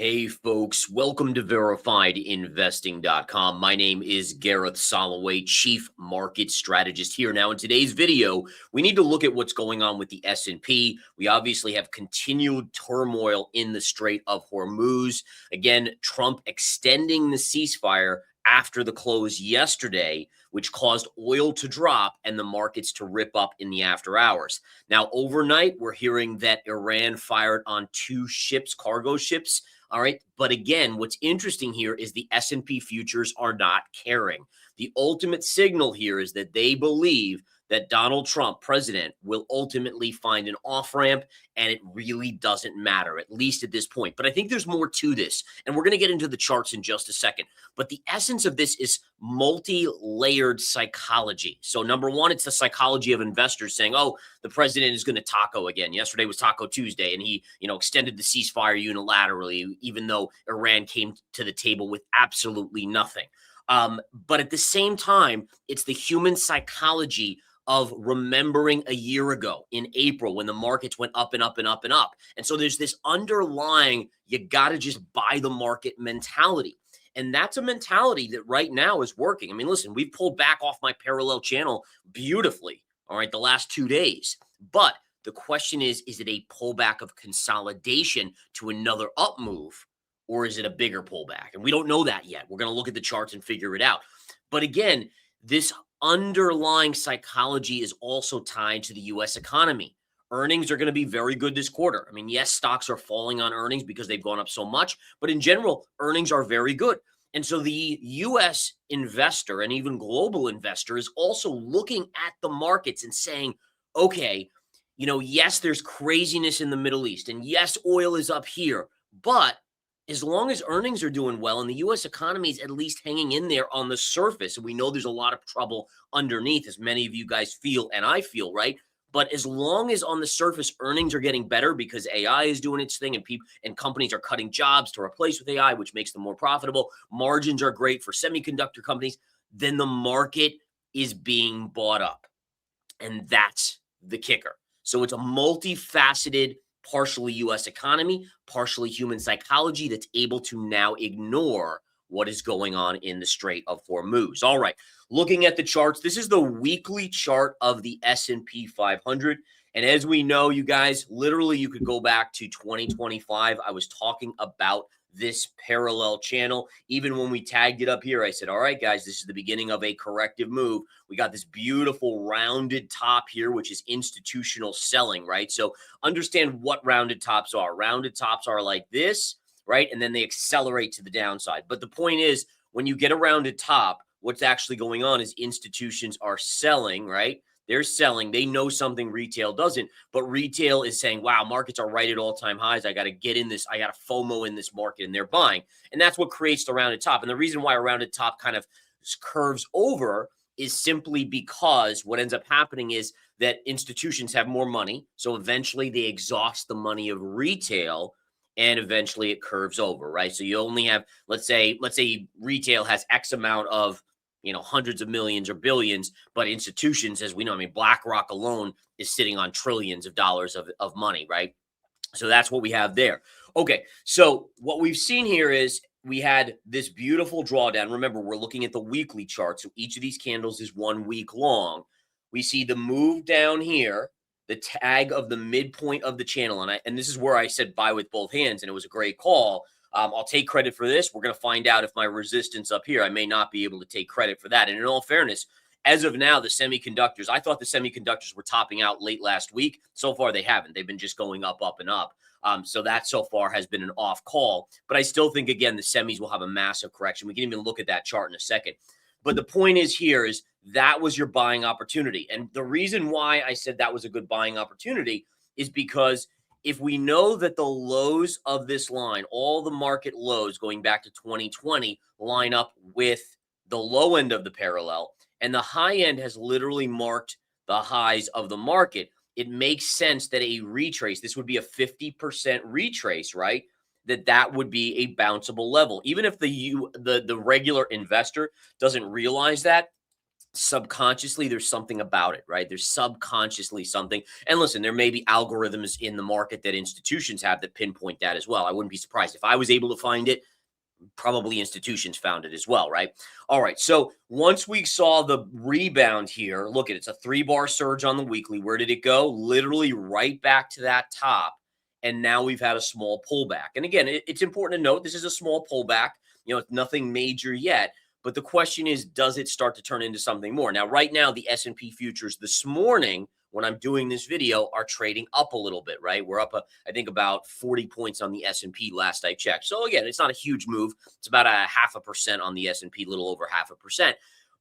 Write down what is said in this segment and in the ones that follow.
Hey folks, welcome to verifiedinvesting.com. My name is Gareth Soloway, Chief Market Strategist here. Now in today's video, we need to look at what's going on with the S&P. We obviously have continued turmoil in the Strait of Hormuz. Again, Trump extending the ceasefire after the close yesterday, which caused oil to drop and the markets to rip up in the after hours. Now, overnight, we're hearing that Iran fired on two ships, cargo ships. All right. But again, what's interesting here is the S&P futures are not caring. The ultimate signal here is that they believe that Donald Trump, president, will ultimately find an off-ramp, and it really doesn't matter, at least at this point. But I think there's more to this, and we're going to get into the charts in just a second. But the essence of this is multi-layered psychology. So number one, it's the psychology of investors saying, oh, the president is going to taco again. Yesterday was Taco Tuesday, and he, extended the ceasefire unilaterally, even though Iran came to the table with absolutely nothing. But at the same time, it's the human psychology of remembering a year ago in April when the markets went up and up and up and up. And so there's this underlying, you got to just buy the market mentality. And that's a mentality that right now is working. I mean, listen, we've pulled back off my parallel channel beautifully, all right, the last 2 days. But the question is it a pullback of consolidation to another up move, or is it a bigger pullback? And we don't know that yet. We're going to look at the charts and figure it out. But again, this underlying psychology is also tied to the U.S. economy. Earnings are going to be very good this quarter. I mean, yes, stocks are falling on earnings because they've gone up so much, but in general, earnings are very good. And so the U.S. investor and even global investor is also looking at the markets and saying, okay, yes, there's craziness in the Middle East, and yes, oil is up here, but as long as earnings are doing well and the U.S. economy is at least hanging in there on the surface, and we know there's a lot of trouble underneath, as many of you guys feel and I feel, right? But as long as on the surface earnings are getting better because AI is doing its thing and people and companies are cutting jobs to replace with AI, which makes them more profitable, margins are great for semiconductor companies, then the market is being bought up. And that's the kicker. So it's a multifaceted, partially U.S. economy, partially human psychology that's able to now ignore what is going on in the Strait of Hormuz. All right, looking at the charts, this is the weekly chart of the S&P 500. And as we know, you guys, literally you could go back to 2025. I was talking about this parallel channel. Even when we tagged it up here, I said, all right, guys, this is the beginning of a corrective move. We got this beautiful rounded top here, which is institutional selling, right? So understand what rounded tops are. Rounded tops are like this, right? And then they accelerate to the downside. But the point is, when you get a rounded top, what's actually going on is institutions are selling, right? They're selling. They know something retail doesn't, but retail is saying, wow, markets are right at all-time highs. I got to get in this. I got to FOMO in this market, and they're buying. And that's what creates the rounded top. And the reason why a rounded top kind of curves over is simply because what ends up happening is that institutions have more money. So eventually they exhaust the money of retail, and eventually it curves over, right? So you only have, let's say retail has X amount of hundreds of millions or billions, but institutions, as we know, I mean, BlackRock alone is sitting on trillions of dollars of money, right? So that's what we have there. Okay, so what we've seen here is we had this beautiful drawdown. Remember, we're looking at the weekly chart, so each of these candles is 1 week long. We see the move down here, the tag of the midpoint of the channel, and this is where I said buy with both hands, and it was a great call. I'll take credit for this. We're going to find out if my resistance up here, I may not be able to take credit for that. And in all fairness, as of now, the semiconductors, I thought the semiconductors were topping out late last week. So far, they haven't. They've been just going up, up, and up. So that so far has been an off call. But I still think, again, the semis will have a massive correction. We can even look at that chart in a second. But the point is here is that was your buying opportunity. And the reason why I said that was a good buying opportunity is because if we know that the lows of this line, all the market lows going back to 2020 line up with the low end of the parallel, and the high end has literally marked the highs of the market, it makes sense that a retrace, this would be a 50% retrace, right? That would be a bounceable level. Even if the regular investor doesn't realize that, subconsciously there's something about it, right? There's subconsciously something. And listen, there may be algorithms in the market that institutions have that pinpoint that as well. I wouldn't be surprised if I was able to find it. Probably institutions found it as well, right? All right. So once we saw the rebound here, look at it, it's a 3-bar surge on the weekly. Where did it go? Literally right back to that top. And now we've had a small pullback. And again, it's important to note this is a small pullback. It's nothing major yet. But the question is, does it start to turn into something more? Now, right now, the S&P futures this morning, when I'm doing this video, are trading up a little bit, right? We're up, I think, about 40 points on the S&P last I checked. So again, it's not a huge move. It's about a 0.5% on the S&P, a little over 0.5%.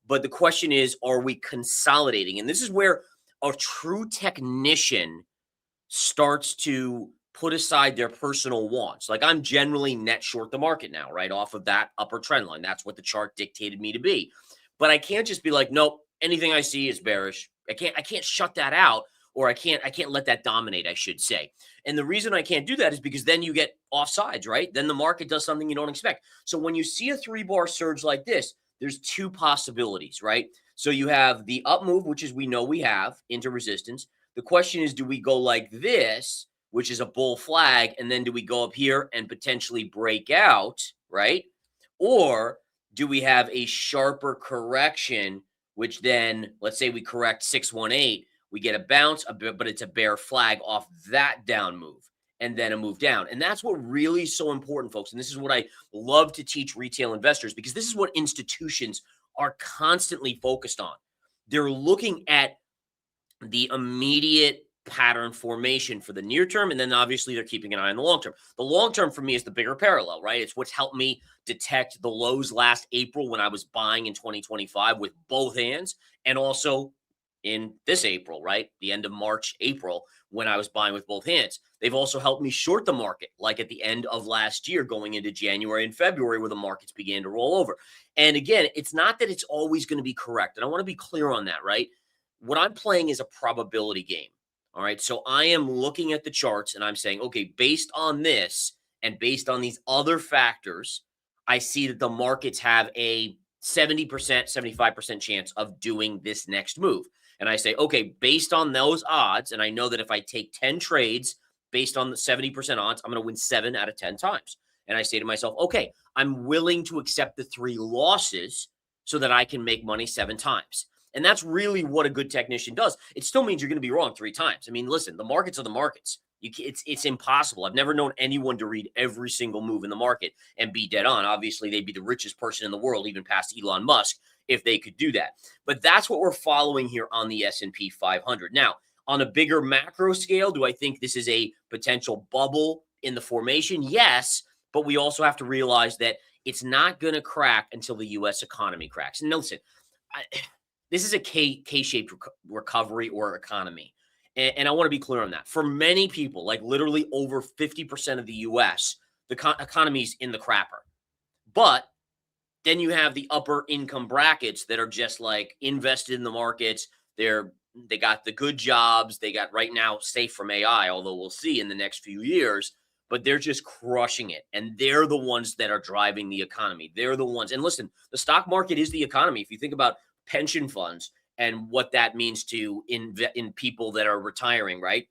But the question is, are we consolidating? And this is where a true technician starts to put aside their personal wants. Like I'm generally net short the market now, right? Off of that upper trend line. That's what the chart dictated me to be. But I can't just be like, nope, anything I see is bearish. I can't shut that out, or I can't let that dominate, I should say. And the reason I can't do that is because then you get offsides, right? Then the market does something you don't expect. So when you see a 3-bar surge like this, there's 2 possibilities, right? So you have the up move, which is we know we have into resistance. The question is, do we go like this, which is a bull flag, and then do we go up here and potentially break out, right? Or do we have a sharper correction, which then, let's say we correct 618, we get a bounce, but it's a bear flag off that down move, and then a move down. And that's what really is so important, folks. And this is what I love to teach retail investors, because this is what institutions are constantly focused on. They're looking at the immediate pattern formation for the near term, and then obviously they're keeping an eye on the long term. The long term for me is the bigger parallel, right? It's what's helped me detect the lows last April when I was buying in 2025 with both hands, and also in this April, right? The end of March, April, when I was buying with both hands. They've also helped me short the market, like at the end of last year, going into January and February, where the markets began to roll over. And again, it's not that it's always going to be correct. And I want to be clear on that, right? What I'm playing is a probability game. All right. So I am looking at the charts and I'm saying, okay, based on this and based on these other factors, I see that the markets have a 70%, 75% chance of doing this next move. And I say, okay, based on those odds, and I know that if I take 10 trades based on the 70% odds, I'm going to win 7 out of 10 times. And I say to myself, okay, I'm willing to accept the 3 losses so that I can make money 7 times. And that's really what a good technician does. It still means you're going to be wrong 3 times. I mean, listen, the markets are the markets. It's impossible. I've never known anyone to read every single move in the market and be dead on. Obviously, they'd be the richest person in the world, even past Elon Musk, if they could do that. But that's what we're following here on the S&P 500. Now, on a bigger macro scale, do I think this is a potential bubble in the formation? Yes, but we also have to realize that it's not going to crack until the U.S. economy cracks. And listen, this is a K-shaped recovery or economy. And I want to be clear on that. For many people, like literally over 50% of the U.S., the economy's in the crapper. But then you have the upper income brackets that are just like invested in the markets. They got the good jobs. They got right now safe from AI, although we'll see in the next few years. But they're just crushing it. And they're the ones that are driving the economy. They're the ones. And listen, the stock market is the economy. If you think about pension funds and what that means to in people that are retiring, right?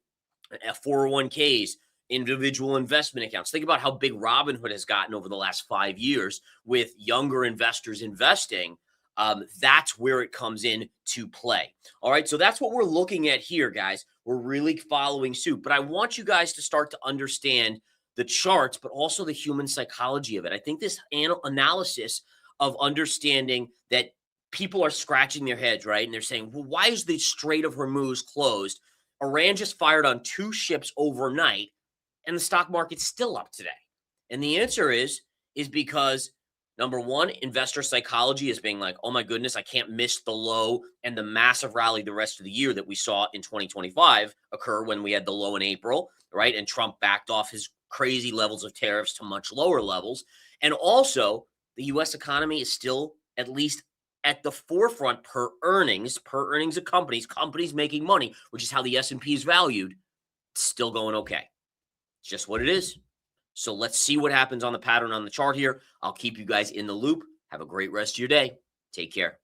401ks, individual investment accounts. Think about how big Robinhood has gotten over the last 5 years with younger investors investing. That's where it comes in to play. All right. So that's what we're looking at here, guys. We're really following suit. But I want you guys to start to understand the charts, but also the human psychology of it. I think this analysis of understanding that people are scratching their heads, right? And they're saying, well, why is the Strait of Hormuz closed? Iran just fired on 2 ships overnight, and the stock market's still up today. And the answer is because, number one, investor psychology is being like, oh my goodness, I can't miss the low and the massive rally the rest of the year that we saw in 2025 occur when we had the low in April, right? And Trump backed off his crazy levels of tariffs to much lower levels. And also, the U.S. economy is still at least at the forefront per earnings of companies making money, which is how the S&P is valued, still going okay. It's just what it is. So let's see what happens on the pattern on the chart here. I'll keep you guys in the loop. Have a great rest of your day. Take care.